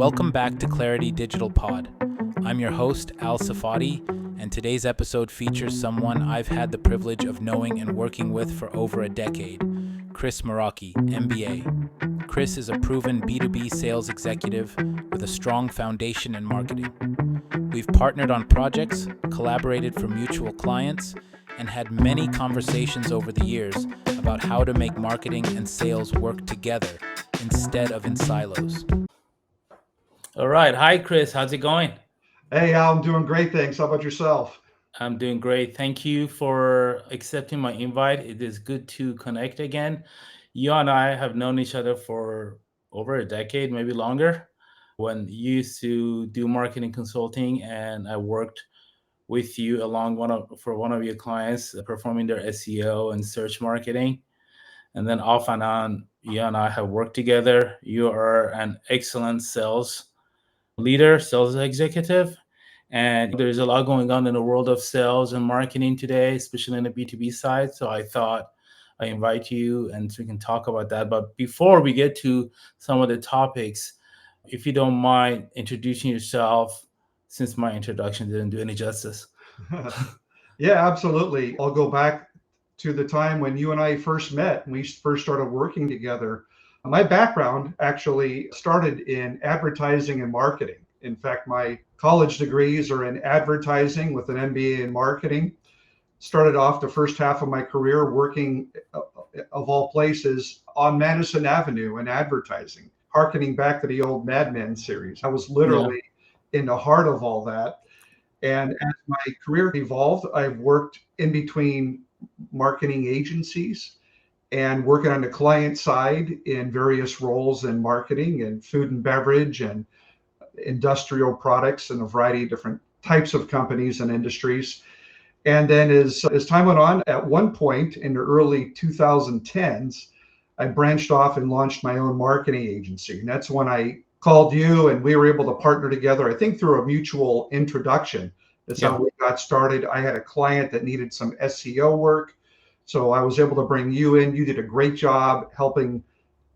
Welcome back to Clarity Digital Pod. I'm your host, Al Sefati, and today's episode features someone I've had the privilege of knowing and working with for over a decade, Chris Marocchi, MBA. Chris is a proven B2B sales executive with a strong foundation in marketing. We've partnered on projects, collaborated for mutual clients, and had many conversations over the years about how to make marketing and sales work together instead of in silos. All right. Hi, Chris. How's it going? Hey, Al, I'm doing great, thanks. How about yourself? I'm doing great. Thank you for accepting my invite. It is good to connect again. You and I have known each other for over a decade, maybe longer. When you used to do marketing consulting, and I worked with you along for one of your clients, performing their SEO and search marketing. And then off and on, you and I have worked together. You are an excellent sales leader, sales executive. And there's a lot going on in the world of sales and marketing today, especially in the B2B side. So I thought I invite you and so we can talk about that. But before we get to some of the topics, if you don't mind introducing yourself, since my introduction didn't do any justice. Yeah, absolutely. I'll go back to the time when you and I first met and we first started working together. My background actually started in advertising and marketing. In fact, my college degrees are in advertising with an MBA in marketing. Started off the first half of my career working, of all places, on Madison Avenue in advertising, harkening back to the old Mad Men series. I was literally in the heart of all that. And as my career evolved, I've worked in between marketing agencies and working on the client side in various roles in marketing and food and beverage and industrial products and a variety of different types of companies and industries. And then as time went on, at one point in the early 2010s, I branched off and launched my own marketing agency. And that's when I called you and we were able to partner together, I think through a mutual introduction. That's how we got started. I had a client that needed some SEO work. So I was able to bring you in. You did a great job helping,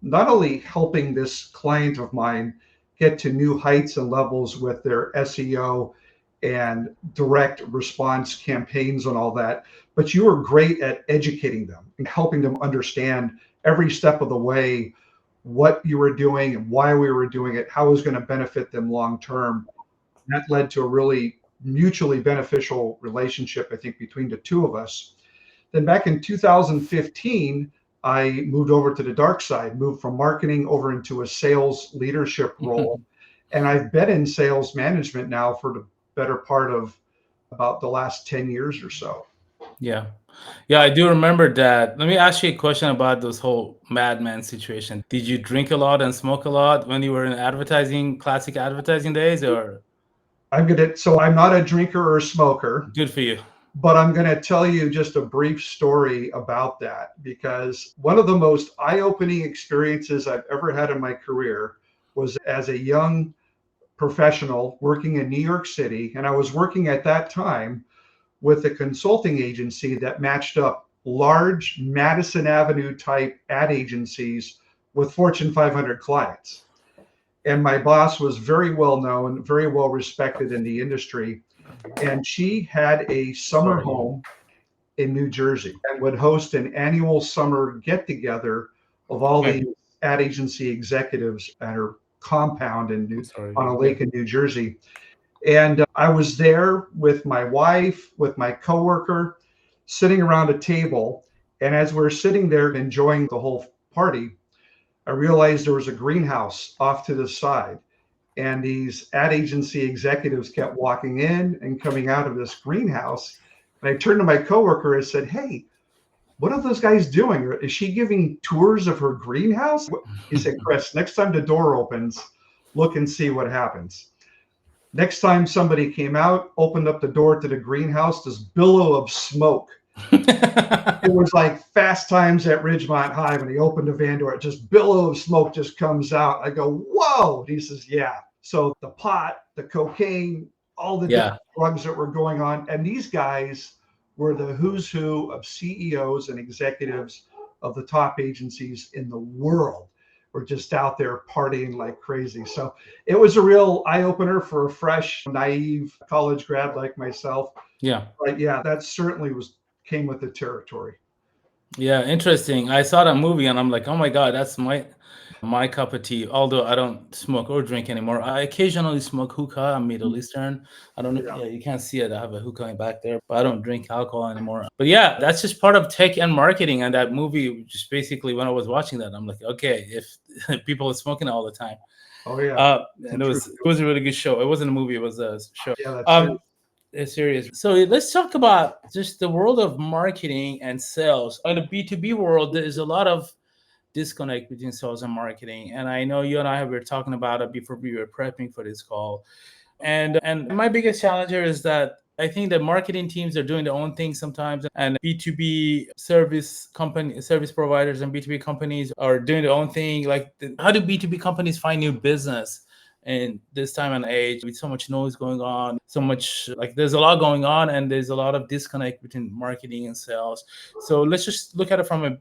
not only helping this client of mine get to new heights and levels with their SEO and direct response campaigns and all that, but you were great at educating them and helping them understand every step of the way what you were doing and why we were doing it, how it was going to benefit them long term. That led to a really mutually beneficial relationship, I think, between the two of us. Then back in 2015, I moved over to the dark side, moved from marketing over into a sales leadership role. And I've been in sales management now for the better part of about the last 10 years or so. Yeah. Yeah, I do remember that. Let me ask you a question about this whole madman situation. Did you drink a lot and smoke a lot when you were in advertising, classic advertising days, or? So I'm not a drinker or a smoker. Good for you. But I'm going to tell you just a brief story about that, because one of the most eye-opening experiences I've ever had in my career was as a young professional working in New York City. And I was working at that time with a consulting agency that matched up large Madison Avenue type ad agencies with Fortune 500 clients. And my boss was very well known, very well respected in the industry. And she had a summer home in New Jersey and would host an annual summer get together of all the ad agency executives at her compound on a lake in New Jersey. And I was there with my wife, with my coworker, sitting around a table. And as we're sitting there enjoying the whole party, I realized there was a greenhouse off to the side. And these ad agency executives kept walking in and coming out of this greenhouse. And I turned to my coworker and said, "Hey, what are those guys doing? Is she giving tours of her greenhouse?" He said, "Chris, next time the door opens, look and see what happens." Next time somebody came out, opened up the door to the greenhouse, this billow of smoke. It was like Fast Times at Ridgemont High when he opened the van door. Just billow of smoke just comes out. I go, "Whoa!" He says, "Yeah." So the pot, the cocaine, all the different drugs that were going on, and these guys were the who's who of CEOs and executives of the top agencies in the world. were just out there partying like crazy. So it was a real eye opener for a fresh, naive college grad like myself. Yeah. But yeah, that certainly came with the territory. Yeah, interesting. I saw that movie and I'm like, oh my God, that's my cup of tea. Although I don't smoke or drink anymore. I occasionally smoke hookah. I'm Middle Eastern. I don't know. Yeah. Yeah, you can't see it. I have a hookah back there, but I don't drink alcohol anymore. But yeah, that's just part of tech and marketing. And that movie, just basically when I was watching that, I'm like, okay, if people are smoking all the time. Oh yeah. And it was a really good show. It wasn't a movie, it was a show. Yeah, that's it. It's serious. So let's talk about just the world of marketing and sales. In the B2B world, there is a lot of disconnect between sales and marketing. And I know you and I were talking about it before we were prepping for this call. And my biggest challenge here is that I think that marketing teams are doing their own thing sometimes, and B2B service providers and B2B companies are doing their own thing. Like, how do B2B companies find new business in this time and age with so much noise going on, so much, like, there's a lot going on, and there's a lot of disconnect between marketing and sales. So let's just look at it from a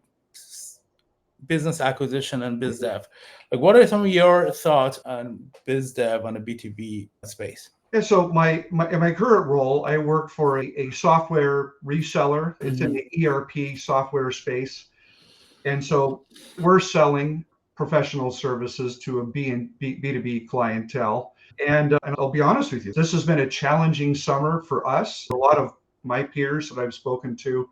business acquisition and biz dev. Like, what are some of your thoughts on biz dev on a B2B space? Yeah, so in my current role, I work for a software reseller. It's in the ERP software space. And so we're selling professional services to a B2B clientele. And I'll be honest with you, this has been a challenging summer for us. A lot of my peers that I've spoken to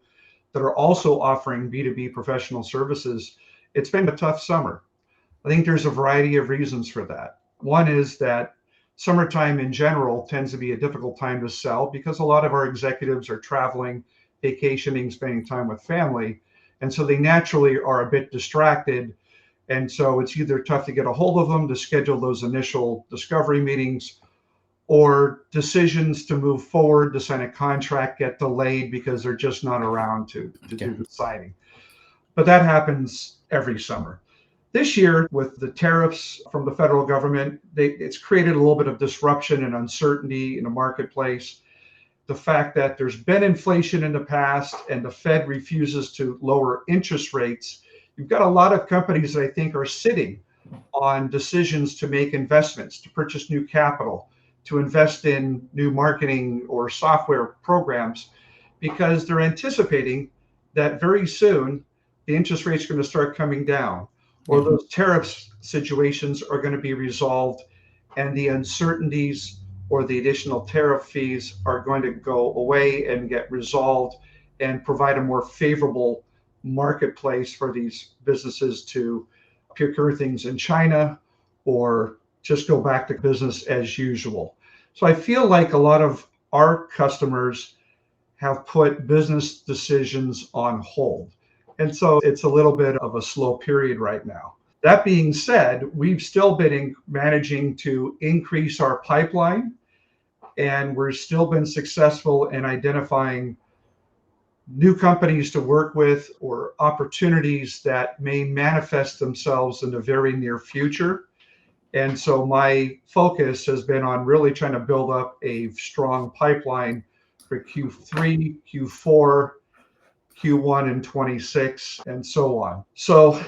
that are also offering B2B professional services, it's been a tough summer. I think there's a variety of reasons for that. One is that summertime in general tends to be a difficult time to sell because a lot of our executives are traveling, vacationing, spending time with family. And so they naturally are a bit distracted. And so it's either tough to get a hold of them to schedule those initial discovery meetings, or decisions to move forward to sign a contract get delayed because they're just not around to do the signing. But that happens every summer. This year, with the tariffs from the federal government, it's created a little bit of disruption and uncertainty in the marketplace. The fact that there's been inflation in the past and the Fed refuses to lower interest rates, you've got a lot of companies that I think are sitting on decisions to make investments, to purchase new capital, to invest in new marketing or software programs, because they're anticipating that very soon the interest rates are going to start coming down, or those tariffs situations are going to be resolved, and the uncertainties or the additional tariff fees are going to go away and get resolved and provide a more favorable marketplace for these businesses to procure things in China or just go back to business as usual. So I feel like a lot of our customers have put business decisions on hold. And so it's a little bit of a slow period right now. That being said, we've still been managing to increase our pipeline, and we're still been successful in identifying new companies to work with or opportunities that may manifest themselves in the very near future. And so my focus has been on really trying to build up a strong pipeline for Q3, Q4, Q1 and 26, and so on. So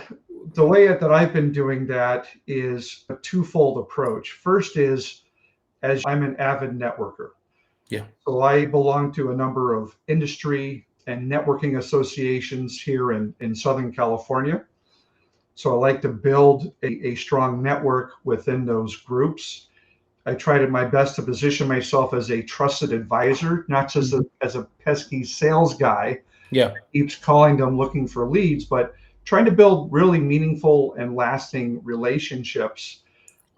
the way that I've been doing that is a twofold approach. First is, as I'm an avid networker. Yeah. So I belong to a number of industry and networking associations here in Southern California. So I like to build a strong network within those groups. I tried my best to position myself as a trusted advisor, not just as a pesky sales guy. Yeah. Keeps calling them looking for leads, but trying to build really meaningful and lasting relationships.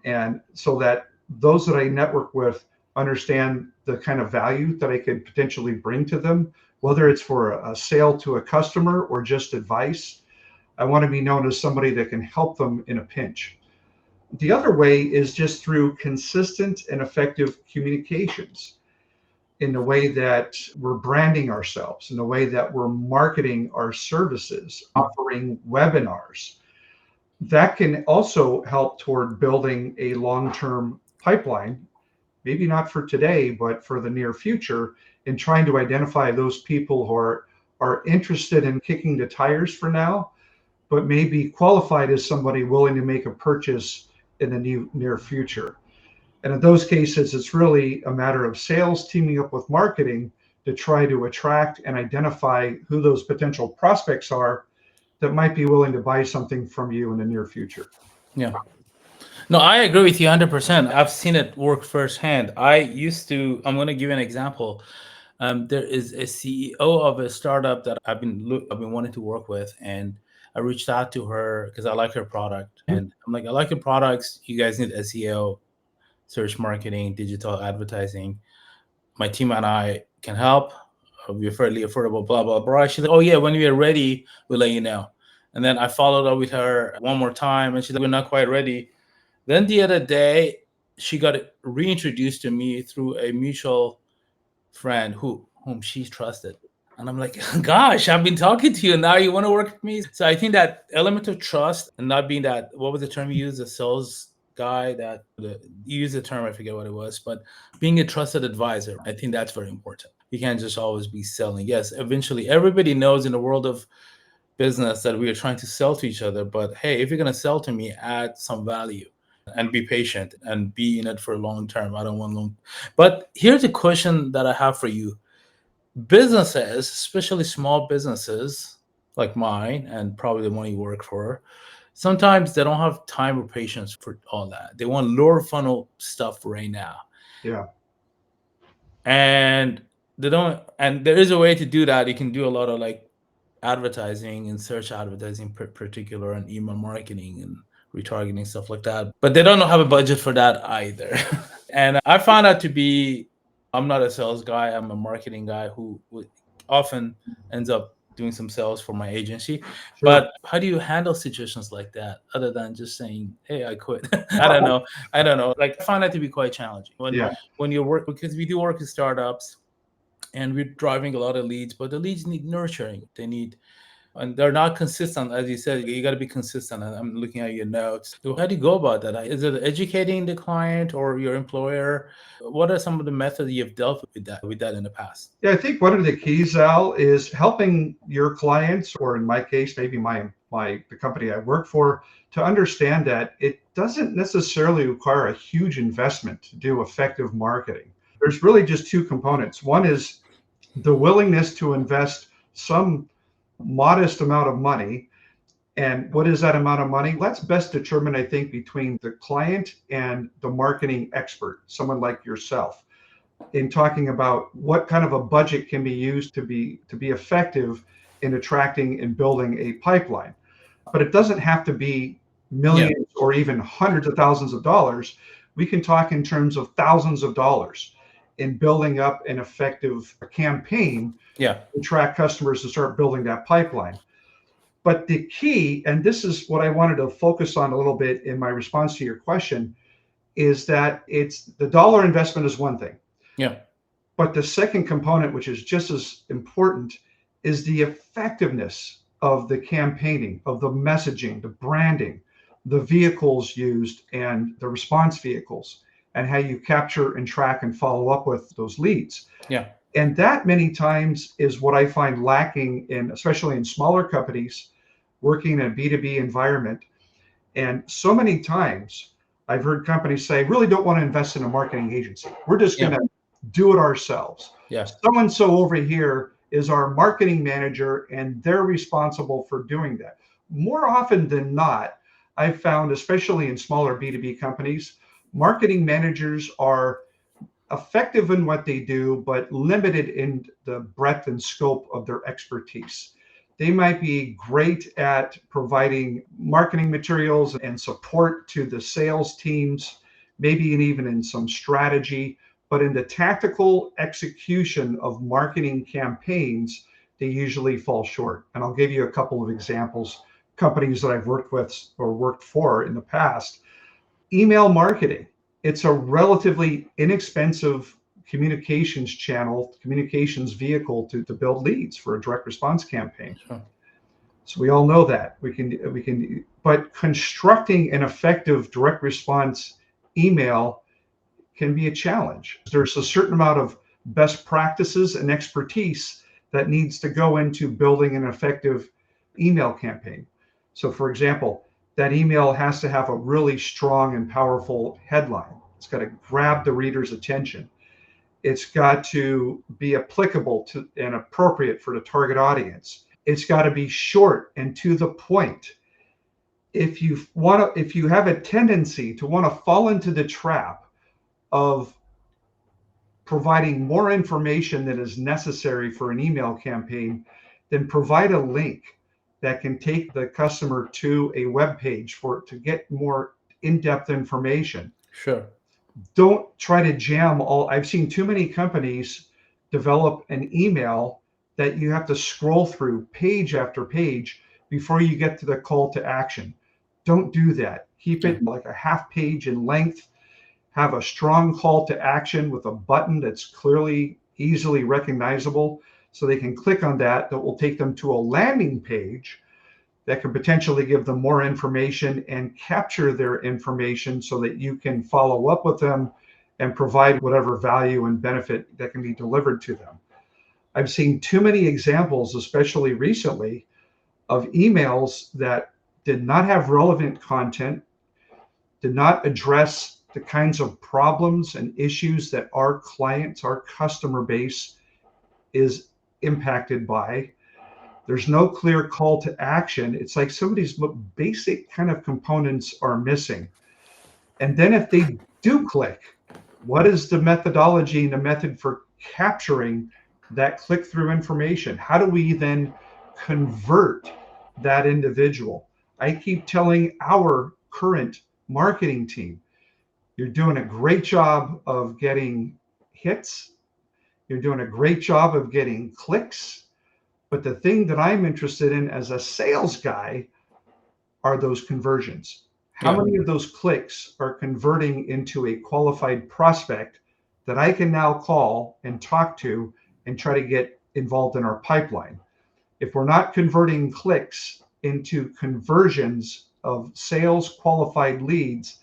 And so that those that I network with understand the kind of value that I could potentially bring to them, whether it's for a sale to a customer or just advice. I want to be known as somebody that can help them in a pinch. The other way is just through consistent and effective communications, in the way that we're branding ourselves, in the way that we're marketing our services, offering webinars. That can also help toward building a long-term pipeline, maybe not for today, but for the near future, in trying to identify those people who are interested in kicking the tires for now, but may be qualified as somebody willing to make a purchase in the near future. And in those cases, it's really a matter of sales teaming up with marketing to try to attract and identify who those potential prospects are that might be willing to buy something from you in the near future. Yeah. No, I agree with you 100%. I've seen it work firsthand. I'm going to give you an example. There is a CEO of a startup that I've been wanting to work with, and I reached out to her because I like her product, and I'm like, I like your products. You guys need SEO, search marketing, digital advertising. My team and I can help. We're fairly affordable, blah blah blah. She's like, oh yeah, when we are ready, we'll let you know. And then I followed up with her one more time, and she's like, we're not quite ready. Then the other day, she got reintroduced to me through a mutual friend whom she trusted. And I'm like, gosh, I've been talking to you, and now you want to work with me? So I think that element of trust and not being that, what was the term you used, the sales guy you used the term, I forget what it was, but being a trusted advisor, I think that's very important. You can't just always be selling. Yes, eventually everybody knows in the world of business that we are trying to sell to each other. But hey, if you're going to sell to me, add some value and be patient and be in it for long term. I don't want long. But here's a question that I have for you. Businesses, especially small businesses like mine and probably the one you work for, sometimes they don't have time or patience for all that. They want lower funnel stuff right now. Yeah. And there is a way to do that. You can do a lot of like advertising and search advertising particular and email marketing and retargeting, stuff like that. But they don't have a budget for that either. And I found out I'm not a sales guy. I'm a marketing guy who often ends up doing some sales for my agency. Sure. But how do you handle situations like that other than just saying, hey, I quit? I don't know. Like, I find that to be quite challenging when you work, because we do work with startups and we're driving a lot of leads, but the leads need nurturing. And they're not consistent. As you said, you got to be consistent. And I'm looking at your notes. So how do you go about that? Is it educating the client or your employer? What are some of the methods you've dealt with that in the past? Yeah, I think one of the keys, Al, is helping your clients, or in my case, maybe the company I work for, to understand that it doesn't necessarily require a huge investment to do effective marketing. There's really just two components. One is the willingness to invest some modest amount of money. And what is that amount of money? That's best determined, I think, between the client and the marketing expert, someone like yourself, in talking about what kind of a budget can be used to be effective in attracting and building a pipeline. But it doesn't have to be millions or even hundreds of thousands of dollars. We can talk in terms of thousands of dollars in building up an effective campaign to attract customers to start building that pipeline. But the key, and this is what I wanted to focus on a little bit in my response to your question, is that it's the dollar investment is one thing. Yeah. But the second component, which is just as important, is the effectiveness of the campaigning, of the messaging, the branding, the vehicles used, and the response vehicles, and how you capture and track and follow up with those leads. Yeah. And that many times is what I find lacking especially in smaller companies working in a B2B environment. And so many times I've heard companies say, really don't want to invest in a marketing agency. We're just going to do it ourselves. Yeah. So-and-so over here is our marketing manager, and they're responsible for doing that. More often than not, I've found, especially in smaller B2B companies, marketing managers are effective in what they do, but limited in the breadth and scope of their expertise. They might be great at providing marketing materials and support to the sales teams, maybe even in some strategy, but in the tactical execution of marketing campaigns, they usually fall short. And I'll give you a couple of examples, companies that I've worked with or worked for in the past. Email marketing. It's a relatively inexpensive communications channel, communications vehicle to build leads for a direct response campaign. Sure. So we all know that but constructing an effective direct response email can be a challenge. There's a certain amount of best practices and expertise that needs to go into building an effective email campaign. So, for example, that email has to have a really strong and powerful headline. It's got to grab the reader's attention. It's got to be applicable to and appropriate for the target audience. It's got to be short and to the point. If you have a tendency to want to fall into the trap of providing more information than is necessary for an email campaign, then provide a link that can take the customer to a web page to get more in-depth information. Sure. Don't try to jam all. I've seen too many companies develop an email that you have to scroll through page after page before you get to the call to action. Don't do that. Keep it like a half page in length. Have a strong call to action with a button that's clearly, easily recognizable, so they can click on that. That will take them to a landing page that could potentially give them more information and capture their information so that you can follow up with them and provide whatever value and benefit that can be delivered to them. I've seen too many examples, especially recently, of emails that did not have relevant content, did not address the kinds of problems and issues that our clients, our customer base is impacted by. There's no clear call to action. It's like somebody's basic kind of components are missing. And then if they do click, what is the methodology and the method for capturing that click-through information? How do we then convert that individual? I keep telling our current marketing team, you're doing a great job of getting hits. You're doing a great job of getting clicks. But the thing that I'm interested in as a sales guy are those conversions. How many of those clicks are converting into a qualified prospect that I can now call and talk to and try to get involved in our pipeline? If we're not converting clicks into conversions of sales qualified leads,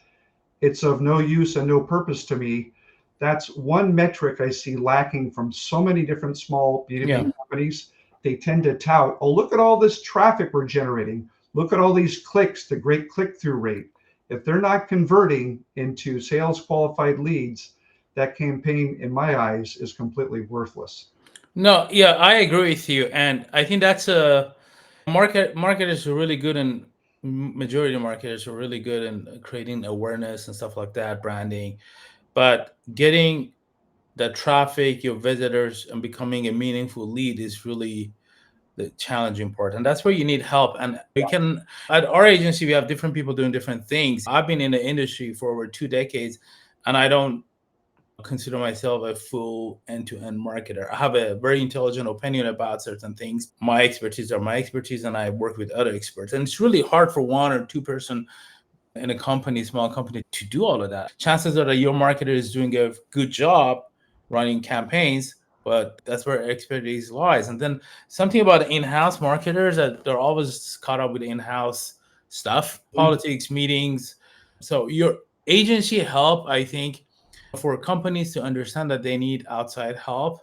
it's of no use and no purpose to me. That's one metric I see lacking from so many different small B2B companies. They tend to tout, oh, look at all this traffic we're generating. Look at all these clicks, the great click-through rate. If they're not converting into sales qualified leads, that campaign, in my eyes, is completely worthless. No, yeah, I agree with you. And I think that's a marketers are really good, and majority of marketers are really good in creating awareness and stuff like that, branding. But getting the traffic, your visitors, and becoming a meaningful lead is really the challenging part. And that's where you need help. And we can, at our agency, we have different people doing different things. I've been in the industry for over 2 decades, and I don't consider myself a full end-to-end marketer. I have a very intelligent opinion about certain things. My expertise are my expertise, and I work with other experts. And it's really hard for one or two person in a company, small company, to do all of that. Chances are that your marketer is doing a good job running campaigns, but that's where expertise lies. And then something about in-house marketers, that they're always caught up with in-house stuff, politics, meetings. So your agency help, I think, for companies to understand that they need outside help,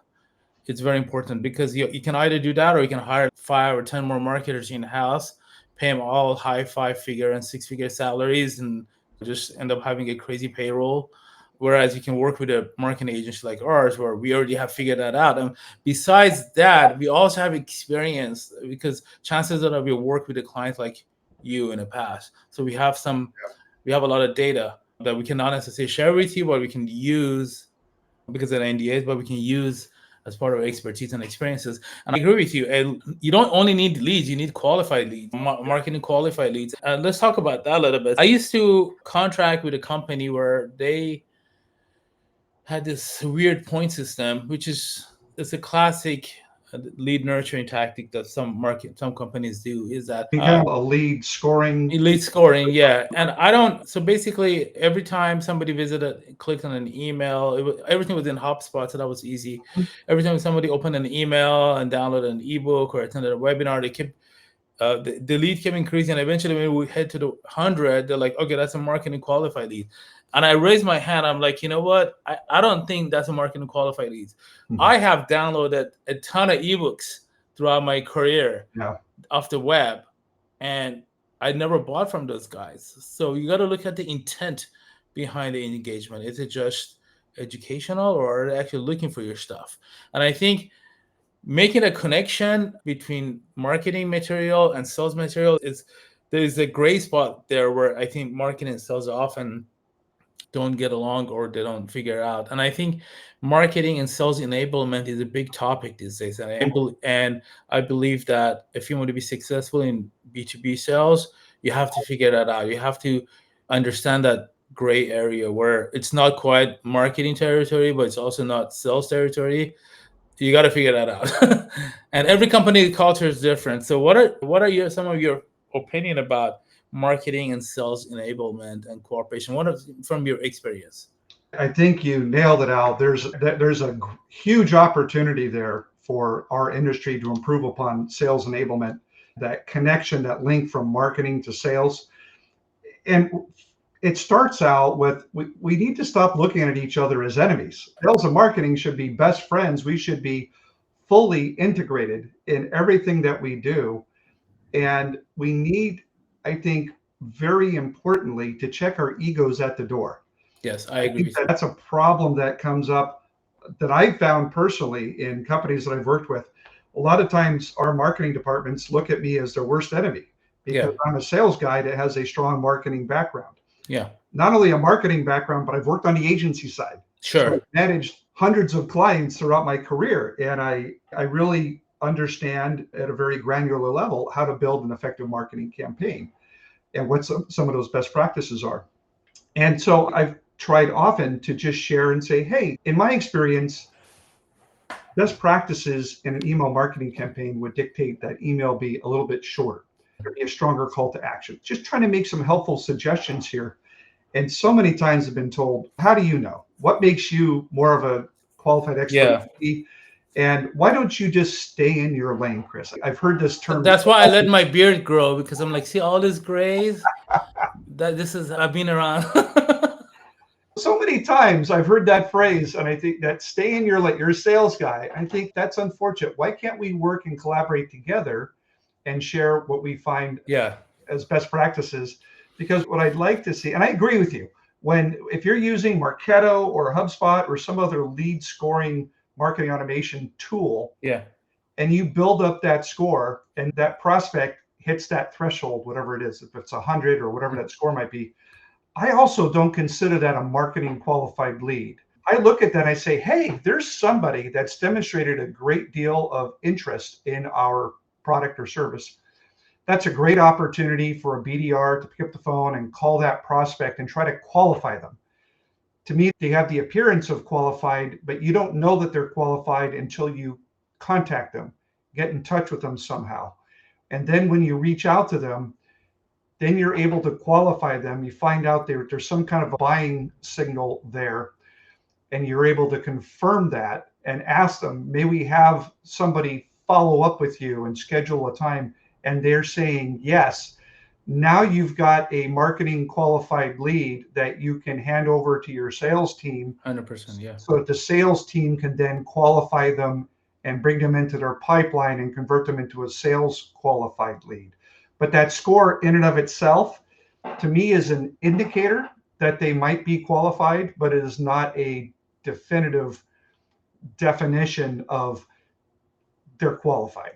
it's very important, because you can either do that, or you can hire 5 or 10 more marketers in-house, pay them all high 5-figure and 6-figure salaries, and just end up having a crazy payroll. Whereas you can work with a marketing agency like ours, where we already have figured that out. And besides that, we also have experience, because chances are that we worked with a client like you in the past. So we have a lot of data that we cannot necessarily share with you, but we can use because of the NDAs, but we can use as part of expertise and experiences. And I agree with you. And you don't only need leads, you need qualified leads, marketing qualified leads. And let's talk about that a little bit. I used to contract with a company where they had this weird point system, which it's a classic lead nurturing tactic that some companies do, is that Become a lead scoring. Yeah. And I don't, so basically every time somebody visited, clicked on an email, everything was in HubSpot, so that was easy. Every time somebody opened an email and downloaded an ebook or attended a webinar, they kept the lead kept increasing. And eventually when we head to the 100, they're like, okay, that's a marketing qualified lead. And I raised my hand. I'm like, you know what? I don't think that's a marketing qualified lead. I have downloaded a ton of ebooks throughout my career off the web. And I never bought from those guys. So you got to look at the intent behind the engagement. Is it just educational, or are they actually looking for your stuff? And I think making a connection between marketing material and sales material is, there is a gray spot there where I think marketing and sales often don't get along or they don't figure it out. And I think marketing and sales enablement is a big topic these days. And I believe that if you want to be successful in B2B sales, you have to figure that out. You have to understand that gray area where it's not quite marketing territory, but it's also not sales territory. You got to figure that out. And every company culture is different. So what are some of your opinion about marketing and sales enablement and cooperation? What is from your experience? I think you nailed it, Al. There's a huge opportunity there for our industry to improve upon sales enablement, that connection, that link from marketing to sales. And it starts out with we need to stop looking at each other as enemies. Sales and marketing should be best friends. We should be fully integrated in everything that we do. And we need, I think, very importantly, to check our egos at the door. Yes, I I agree think with you. that's a problem that comes up that I found personally in companies that I've worked with. A lot of times our marketing departments look at me as their worst enemy Yeah, because I'm a sales guy that has a strong marketing background. yeah, Not only a marketing background, but I've worked on the agency side. So sure. I've managed hundreds of clients throughout my career. And I really understand at a very granular level how to build an effective marketing campaign and what some of those best practices are. And so I've tried often to just share and say, hey, in my experience, best practices in an email marketing campaign would dictate that email be a little bit shorter. There'd be a stronger call to action. Just trying to make some helpful suggestions here. And so many times I've been told, how do you know? What makes you more of a qualified expert? Yeah. And why don't you just stay in your lane, Chris? I've heard this term That's so why I let often. my beard grow, because I'm like, see all this grays? That this is I've been around. So many times I've heard that phrase, and I think that stay in your lane. You're a sales guy. I think that's unfortunate. Why can't we work and collaborate together and share what we find Yeah. as best practices? Because what I'd like to see, and I agree with you, if you're using Marketo or HubSpot or some other lead scoring marketing automation tool, Yeah. and you build up that score, and that prospect hits that threshold, whatever it is, if it's 100 or whatever that score might be, I also don't consider that a marketing qualified lead. I look at that and I say, hey, there's somebody that's demonstrated a great deal of interest in our product or service. That's a great opportunity for a BDR to pick up the phone and call that prospect and try to qualify them. To me, they have the appearance of qualified, but you don't know that they're qualified until you contact them, get in touch with them somehow. And then when you reach out to them, then you're able to qualify them. You find out there's some kind of a buying signal there, and you're able to confirm that and ask them, may we have somebody follow up with you and schedule a time? And they're saying yes. Now you've got a marketing qualified lead that you can hand over to your sales team 100%. Yeah. so that the sales team can then qualify them and bring them into their pipeline and convert them into a sales qualified lead. But that score in and of itself, to me, is an indicator that they might be qualified, but it is not a definitive definition of they're qualified.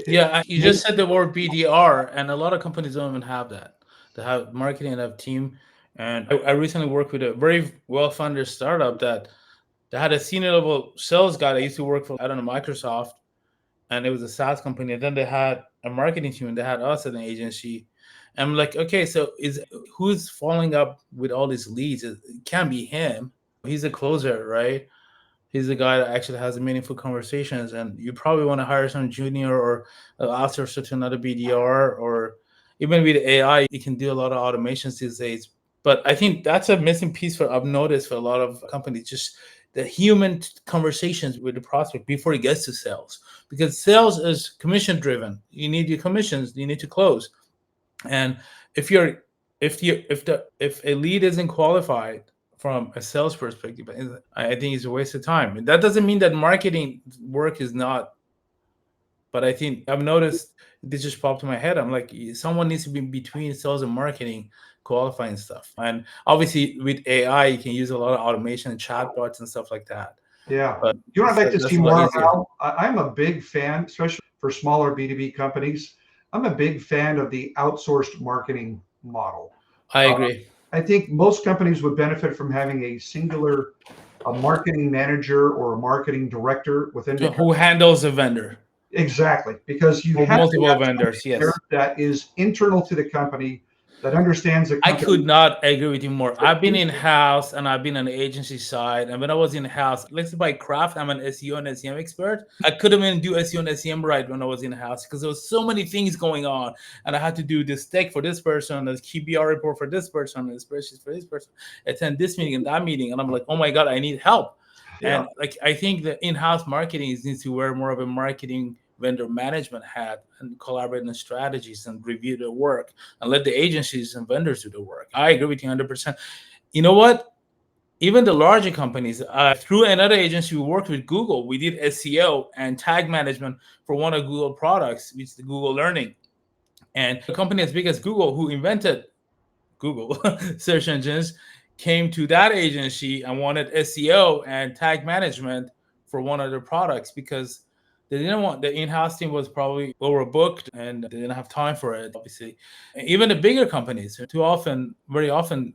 Yeah, you just said the word BDR, and a lot of companies don't even have that. They have marketing and have team. And I recently worked with a very well-funded startup that they had a senior level sales guy that used to work for, I don't know, Microsoft, and it was a SaaS company. And then they had a marketing team, and they had us as an agency. And I'm like, okay, so who's following up with all these leads? It can't be him. He's a closer, right? He's the guy that actually has meaningful conversations, and you probably want to hire some junior or outsource it to another BDR, or even with AI, you can do a lot of automations these days. But I think that's a missing piece I've noticed for a lot of companies, just the human conversations with the prospect before it gets to sales, because sales is commission driven. You need your commissions, you need to close. And if you're if a lead isn't qualified from a sales perspective, I think it's a waste of time. That doesn't mean that marketing work is not But I think I've noticed this just popped in my head. I'm like, someone needs to be between sales and marketing, qualifying stuff. And obviously, with AI, you can use a lot of automation and chatbots and stuff like that. Yeah. But You know what I'd like to see that's a lot more of easier. now? I'm a big fan, especially for smaller B2B companies. I'm a big fan of the outsourced marketing model. I Uh, agree. I think most companies would benefit from having a singular a marketing manager or a marketing director within the Who company. handles a vendor Exactly, because you or have to multiple have vendors? somebody there Yes. that is internal to the company, that understands the I could company not agree with you more. I've been strictly. in house and I've been on the agency side. And when I was in house, let's say by craft, I'm an SEO and SEM expert. I couldn't even do SEO and SEM right when I was in house because there was so many things going on. And I had to do this tech for this person, this QBR report for this person, this spreadsheet for this person, attend this meeting and that meeting. And I'm like, oh my God, I need help. Yeah. And like I think the in-house marketing needs to wear more of a marketing vendor management hat and collaborate on strategies and review their work and let the agencies and vendors do the work. I agree with you 100%. You know what? Even the larger companies, through another agency, we worked with Google. We did SEO and tag management for one of Google products, which is the Google Learning. And a company as big as Google, who invented Google search engines, came to that agency and wanted SEO and tag management for one of their products because they didn't want the in-house team was probably overbooked and they didn't have time for it. Obviously, even the bigger companies, too often, very often,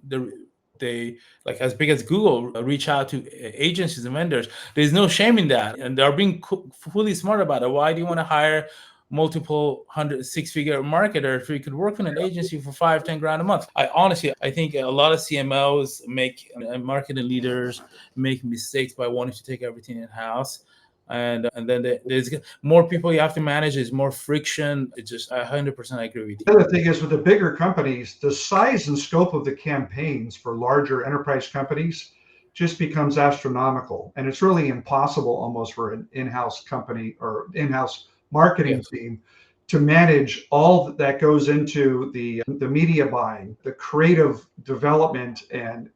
they like as big as Google reach out to agencies and vendors. There's no shame in that, and they're being fully smart about it. Why do you want to hire multiple hundred six-figure marketer if you could work in an agency for 5-10 grand a month? I honestly, I think a lot of CMOs make and marketing leaders make mistakes by wanting to take everything in house. And then there's more people you have to manage. There's more friction. It's just 100% I agree with you. The other thing is with the bigger companies, the size and scope of the campaigns for larger enterprise companies just becomes astronomical. And it's really impossible almost for an in-house company or in-house marketing Yes. team to manage all that goes into the media buying, the creative development and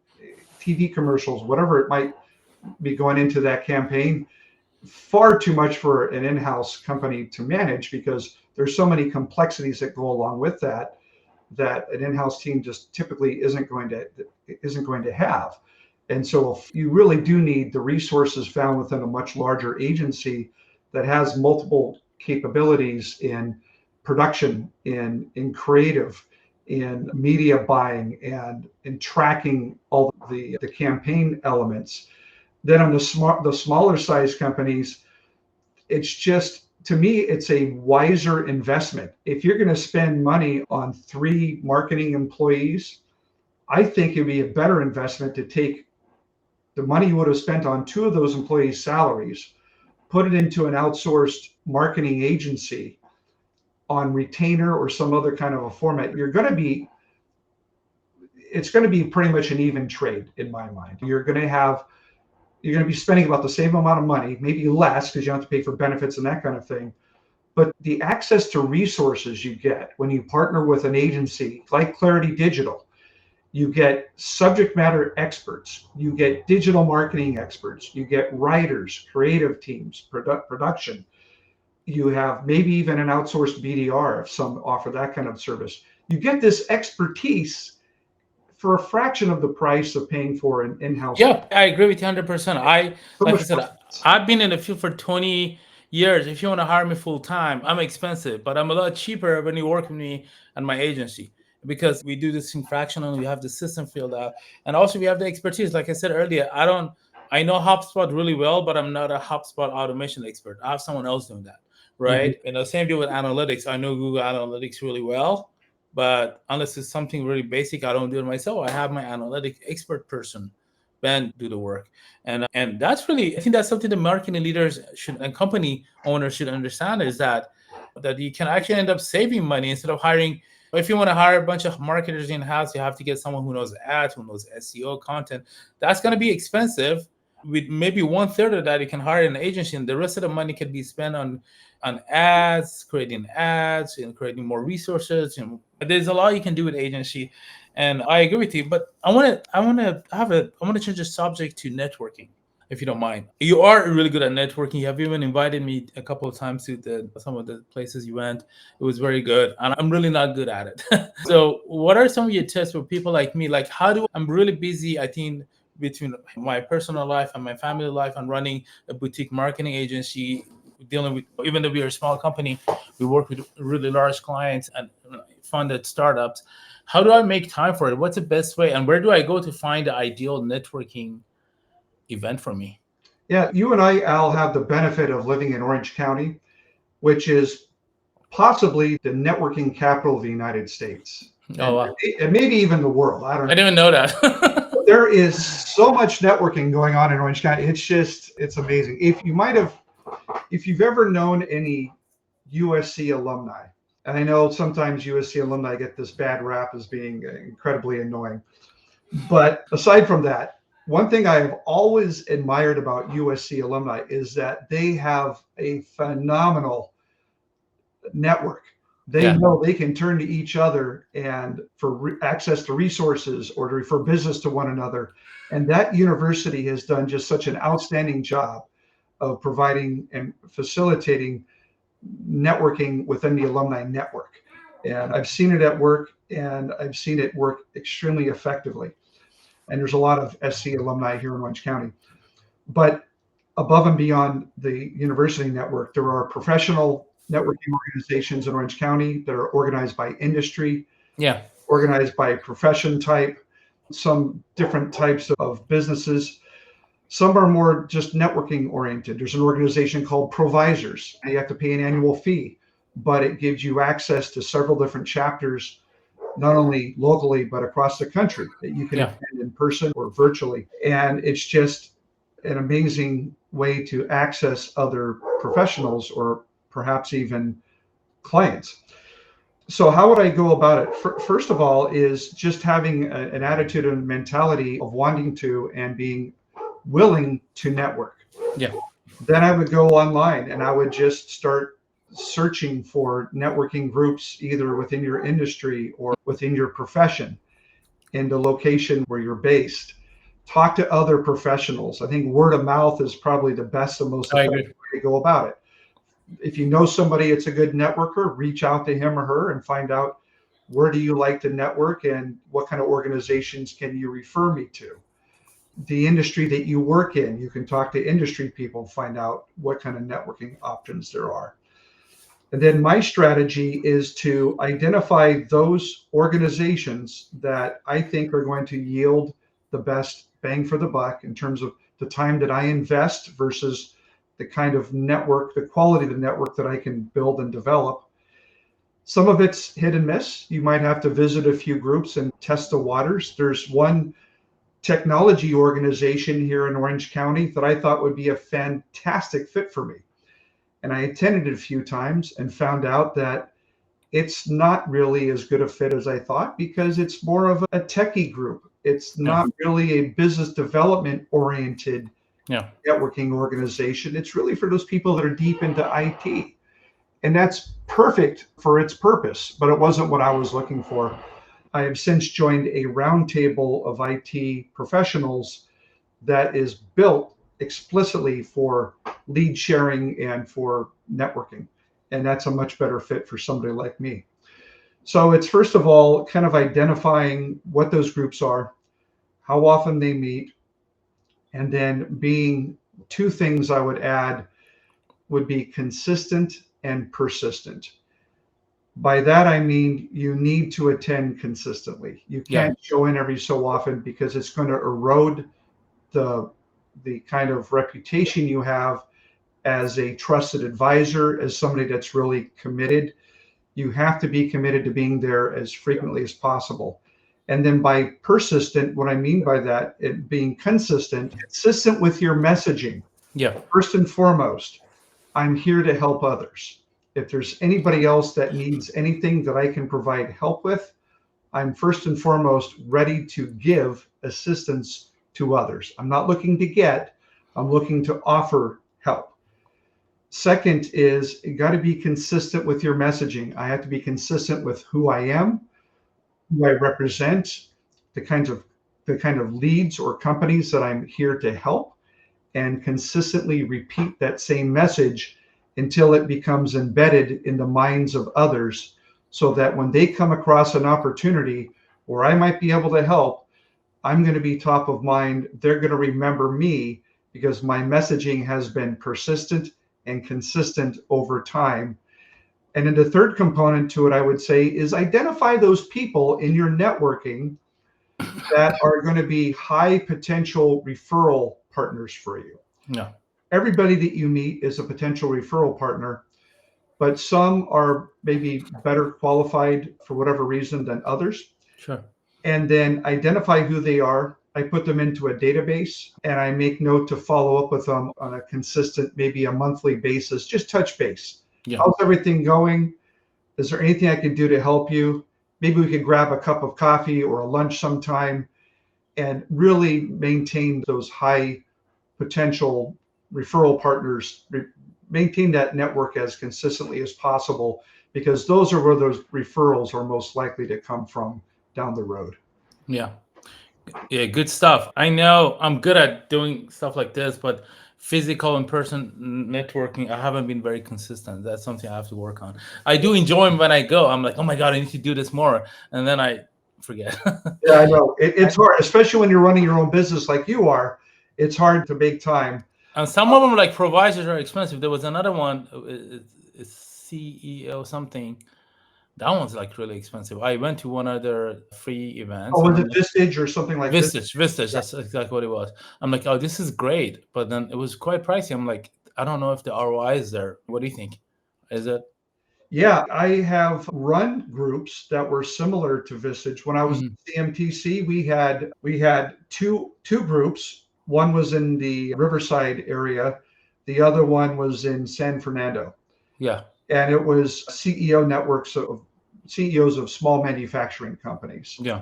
TV commercials, whatever it might be going into that campaign. Far too much for an in-house company to manage because there's so many complexities that go along with that an in-house team just typically isn't going to have. And so if you really do need the resources found within a much larger agency that has multiple capabilities in production, in creative, in media buying, and in tracking all the campaign elements. Then on the smaller size companies, it's just, to me, it's a wiser investment. If you're going to spend money on 3 marketing employees, I think it'd be a better investment to take the money you would have spent on 2 of those employees' salaries, put it into an outsourced marketing agency on retainer or some other kind of a format. It's going to be pretty much an even trade in my mind. You're going to be spending about the same amount of money, maybe less because you have to pay for benefits and that kind of thing. But the access to resources you get when you partner with an agency like Clarity Digital, you get subject matter experts, you get digital marketing experts, you get writers, creative teams, production. You have maybe even an outsourced BDR if some offer that kind of service. You get this expertise for a fraction of the price of paying for an in-house. Yeah, I agree with you 100%. So Like I much said, more. I've been in the field for 20 years. If you want to hire me full time, I'm expensive, but I'm a lot cheaper when you work with me and my agency because we do this in fractional. We have the system filled out, and also we have the expertise. Like I said earlier, I know HubSpot really well, but I'm not a HubSpot automation expert. I have someone else doing that, Mhm. right? Same deal with analytics. I know Google Analytics really well, but unless it's something really basic, I don't do it myself. I have my analytic expert person, Ben, do the work. And that's really, I think that's something the marketing leaders should and company owners should understand is that you can actually end up saving money instead of hiring. If you want to hire a bunch of marketers in house, you have to get someone who knows ads, who knows SEO content. That's going to be expensive. With maybe one third of that, you can hire an agency, and the rest of the money can be spent on ads, and creating more resources. There's a lot you can do with agency, and I agree with you. But I want to change the subject to networking. if you don't mind. You are really good at networking. You have even invited me a couple of times to some of the places you went. It was very good, and I'm really not good at it. So, what are some of your tips for people like me? Like, I'm really busy, I think, between my personal life and my family life and running a boutique marketing agency, dealing with, even though we are a small company, we work with really large clients and funded startups. How do I make time for it? What's the best way? And where do I go to find the ideal networking event for me? Yeah, you and I, Al, have the benefit of living in Orange County, which is possibly the networking capital of the United States, Oh, wow. and maybe even the world. I don't I know. didn't even know that. There is so much networking going on in Orange County. It's amazing. If you've ever known any USC alumni, and I know sometimes USC alumni get this bad rap as being incredibly annoying, but aside from that, one thing I have always admired about USC alumni is that they have a phenomenal network. They Yeah. know they can turn to each other and for access to resources or to refer business to one another. And that university has done just such an outstanding job of providing and facilitating networking within the alumni network. And I've seen it at work, and I've seen it work extremely effectively. And there's a lot of SC alumni here in Orange County. But above and beyond the university network, there are professional networking organizations in Orange County that are organized by industry, Yeah. organized by profession type, some different types of businesses. Some are more just networking oriented. There's an organization called Provisors. You have to pay an annual fee, but it gives you access to several different chapters, not only locally, but across the country that you can Yeah. attend in person or virtually. And it's just an amazing way to access other professionals or perhaps even clients. So how would I go about it? First of all, is just having an attitude and mentality of wanting to and being willing to network. Yeah. Then I would go online and I would just start searching for networking groups either within your industry or within your profession in the location where you're based. Talk to other professionals. I think word of mouth is probably the best and most I effective agree. way to go about it. If you know somebody that's a good networker, reach out to him or her and find out where do you like to network and what kind of organizations can you refer me to. The industry that you work in, you can talk to industry people, find out what kind of networking options there are. And then my strategy is to identify those organizations that I think are going to yield the best bang for the buck in terms of the time that I invest versus the kind of network, the quality of the network that I can build and develop. Some of it's hit and miss. You might have to visit a few groups and test the waters. There's one technology organization here in Orange County that I thought would be a fantastic fit for me. And I attended it a few times and found out that it's not really as good a fit as I thought because it's more of a techie group. It's Yeah. not really a business development oriented Yeah. networking organization. It's really for those people that are deep into IT. And that's perfect for its purpose, but it wasn't what I was looking for. I have since joined a roundtable of IT professionals that is built explicitly for lead sharing and for networking. And that's a much better fit for somebody like me. So it's first of all kind of identifying what those groups are, how often they meet, and then being two things I would add would be consistent and persistent. By that, I mean you need to attend consistently. You Yeah. can't show in every so often because it's going to erode the kind of reputation you have as a trusted advisor, as somebody that's really committed. You have to be committed to being there as frequently as possible. And then by persistent, what I mean by that, it being consistent with your messaging. Yeah. First and foremost, I'm here to help others. If there's anybody else that needs anything that I can provide help with, I'm first and foremost ready to give assistance to others. I'm not looking to get, I'm looking to offer help. Second is you got to be consistent with your messaging. I have to be consistent with who I am, who I represent, the kind of leads or companies that I'm here to help, and consistently repeat that same message until it becomes embedded in the minds of others, so that when they come across an opportunity where I might be able to help, I'm going to be top of mind. They're going to remember me because my messaging has been persistent and consistent over time. And then the third component to it, I would say, is identify those people in your networking that are going to be high potential referral partners for you. Yeah. Everybody that you meet is a potential referral partner, but some are maybe better qualified for whatever reason than others. Sure. And then identify who they are. I put them into a database and I make note to follow up with them on a consistent, maybe a monthly basis, just touch base. Yeah. How's everything going? Is there anything I can do to help you? Maybe we could grab a cup of coffee or a lunch sometime, and really maintain those high potential referral partners, maintain that network as consistently as possible, because those are where those referrals are most likely to come from down the road. Yeah. Yeah, good stuff. I know I'm good at doing stuff like this, but physical in-person networking, I haven't been very consistent. That's something I have to work on. I do enjoy them when I go. I'm like, oh my God, I need to do this more. And then I forget. Yeah, I know. It's hard, especially when you're running your own business like you are. It's hard to make time. And some of them, like providers, are expensive. There was another one, it's CEO something. That one's like really expensive. I went to one of their free events. Oh, and was I'm it like, Vistage or something like this? Vistage, that's exactly what it was. I'm like, oh, this is great. But then it was quite pricey. I'm like, I don't know if the ROI is there. What do you think? Is it? Yeah, I have run groups that were similar to Vistage. When I was Mhm. at CMTC, we had two groups. One was in the Riverside area, the other one was in San Fernando. Yeah. And it was CEO networks of CEOs of small manufacturing companies. Yeah.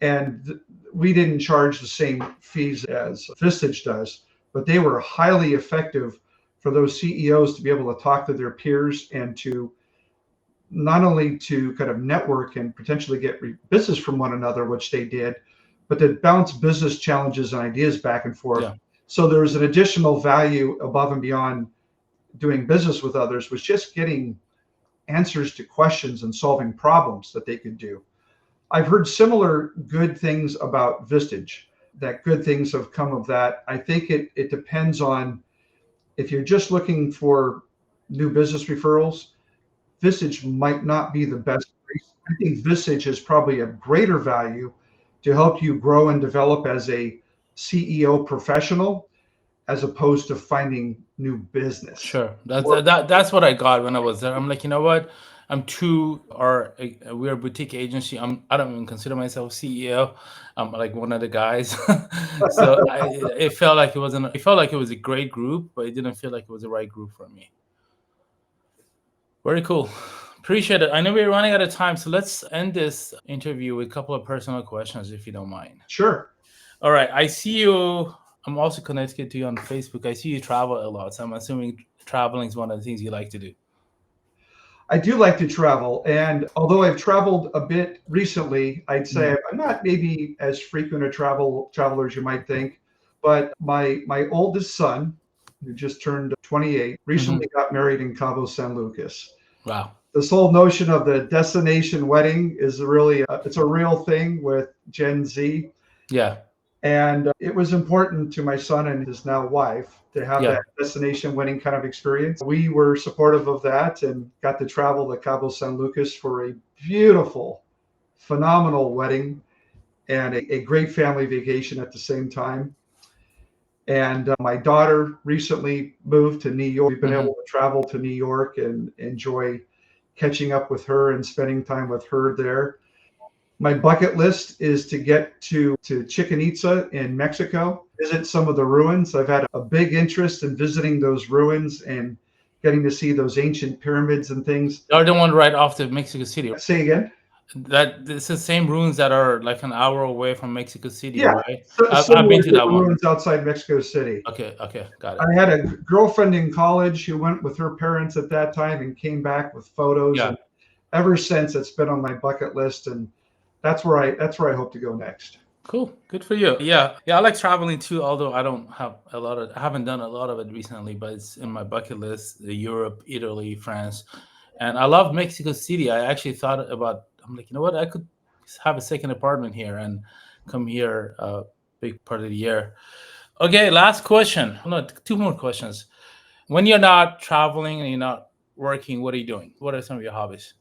And we didn't charge the same fees as Vistage does, but they were highly effective for those CEOs to be able to talk to their peers and to not only to kind of network and potentially get business from one another, which they did, but to bounce business challenges and ideas back and forth. Yeah. So there was an additional value above and beyond doing business with others, was just getting answers to questions and solving problems that they could do. I've heard similar good things about Vistage, that good things have come of that. I think it depends on, if you're just looking for new business referrals, Vistage might not be the best place. I think Vistage is probably a greater value to help you grow and develop as a CEO professional, as opposed to finding new business. Sure. That's what I got when I was there. I'm like, you know what? We're a boutique agency. I don't even consider myself CEO. I'm like one of the guys. So it felt like it felt like it was a great group, but it didn't feel like it was the right group for me. Very cool. Appreciate it. I know we're running out of time, so let's end this interview with a couple of personal questions, if you don't mind. Sure. All right. I see you. I'm also connected to you on Facebook. I see you travel a lot, so I'm assuming traveling is one of the things you like to do. I do like to travel, and although I've traveled a bit recently, I'd say I'm not maybe as frequent a traveler as you might think. But my oldest son, who just turned 28, recently got married in Cabo San Lucas. Wow. This whole notion of the destination wedding is it's a real thing with Gen Z. Yeah. And it was important to my son and his now wife to have Yeah. that destination wedding kind of experience. We were supportive of that and got to travel to Cabo San Lucas for a beautiful, phenomenal wedding and a great family vacation at the same time. And my daughter recently moved to New York. We've been able to travel to New York and enjoy catching up with her and spending time with her there. My bucket list is to get to Chichen Itza in Mexico, visit some of the ruins. I've had a big interest in visiting those ruins and getting to see those ancient pyramids and things. You're the one right off the Mexico City. Say again? It's the same ruins that are like an hour away from Mexico City, Yeah, right? I've been to that one. Ruins outside Mexico City. Okay, got it. I had a girlfriend in college who went with her parents at that time and came back with photos. Yeah. And ever since, it's been on my bucket list, and that's where I hope to go next. Cool. Good for you. Yeah. Yeah. I like traveling too, although I haven't done a lot of it recently, but it's in my bucket list, Europe, Italy, France. And I love Mexico City. I actually thought about, I'm like, you know what? I could have a second apartment here and come here a big part of the year. Okay. Last question. No, two more questions. When you're not traveling and you're not working, what are you doing? What are some of your hobbies?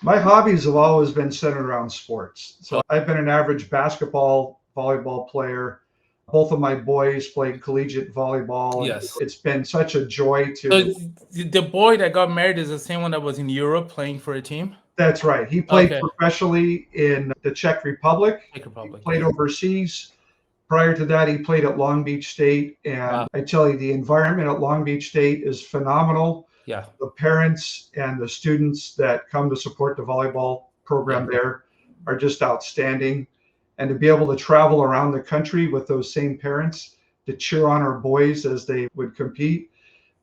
My hobbies have always been centered around sports. So I've been an average basketball, volleyball player. Both of my boys played collegiate volleyball, and Yes. it's been such a joy So to. the boy that got married is the same one that was in Europe playing for a team? That's right. He played Okay. professionally in the Czech Republic. Czech He Republic, played yeah. overseas. Prior to that, he played at Long Beach State. And Wow. I tell you, the environment at Long Beach State is phenomenal. Yeah. The parents and the students that come to support the volleyball program Yeah. there are just outstanding. And to be able to travel around the country with those same parents to cheer on our boys as they would compete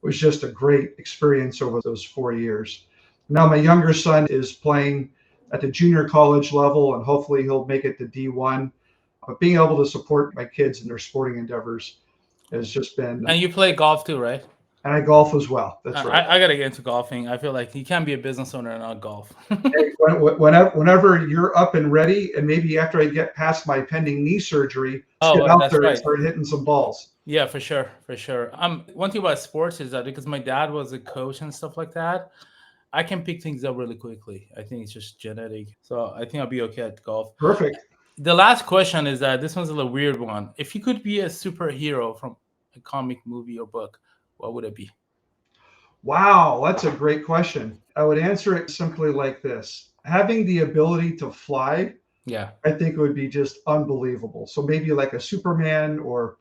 was just a great experience over those 4 years. Now, my younger son is playing at the junior college level, and hopefully he'll make it to D1. But being able to support my kids in their sporting endeavors has just been, And you play golf too, right? and I golf as well. That's right. I gotta get into golfing. I feel like you can't be a business owner and not golf. Hey, whenever you're up and ready, and maybe after I get past my pending knee surgery, let's Oh, get out that's there and right. start hitting some balls. Yeah, for sure, for sure. One thing about sports is that because my dad was a coach and stuff like that, I can pick things up really quickly. I think it's just genetic. So I think I'll be okay at golf. Perfect. The last question is that this one's a little weird one. If you could be a superhero from a comic, movie, or book, what would it be? Wow, that's a great question. I would answer it simply like this: having the ability to fly, Yeah, I think it would be just unbelievable. So maybe like a Superman, or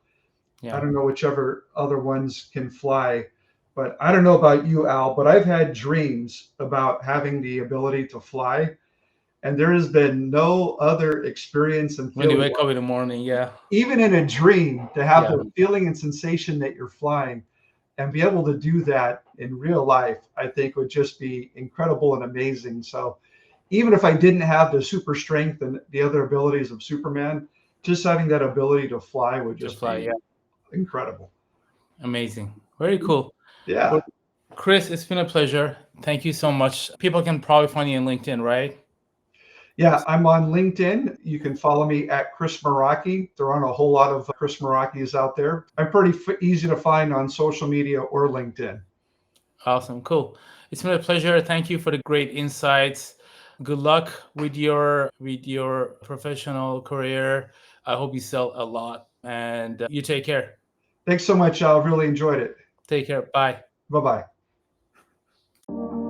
I yeah. don't know, whichever other ones can fly. But I don't know about you, Al, but I've had dreams about having the ability to fly. And there has been no other experience and When you feeling, wake up in the morning, yeah, even in a dream, to have yeah. the feeling and sensation that you're flying and be able to do that in real life, I think would just be incredible and amazing. So even if I didn't have the super strength and the other abilities of Superman, just having that ability to fly would To just fly, be yeah. incredible. Amazing. Very cool. Yeah. Well, Chris, it's been a pleasure. Thank you so much. People can probably find you on LinkedIn, right? Yeah, I'm on LinkedIn. You can follow me at Chris Marocchi. There aren't a whole lot of Chris Marocchis out there. I'm pretty easy to find on social media or LinkedIn. Awesome. Cool. It's been a pleasure. Thank you for the great insights. Good luck with your professional career. I hope you sell a lot and you take care. Thanks so much, Al. I've really enjoyed it. Take care. Bye. Bye bye.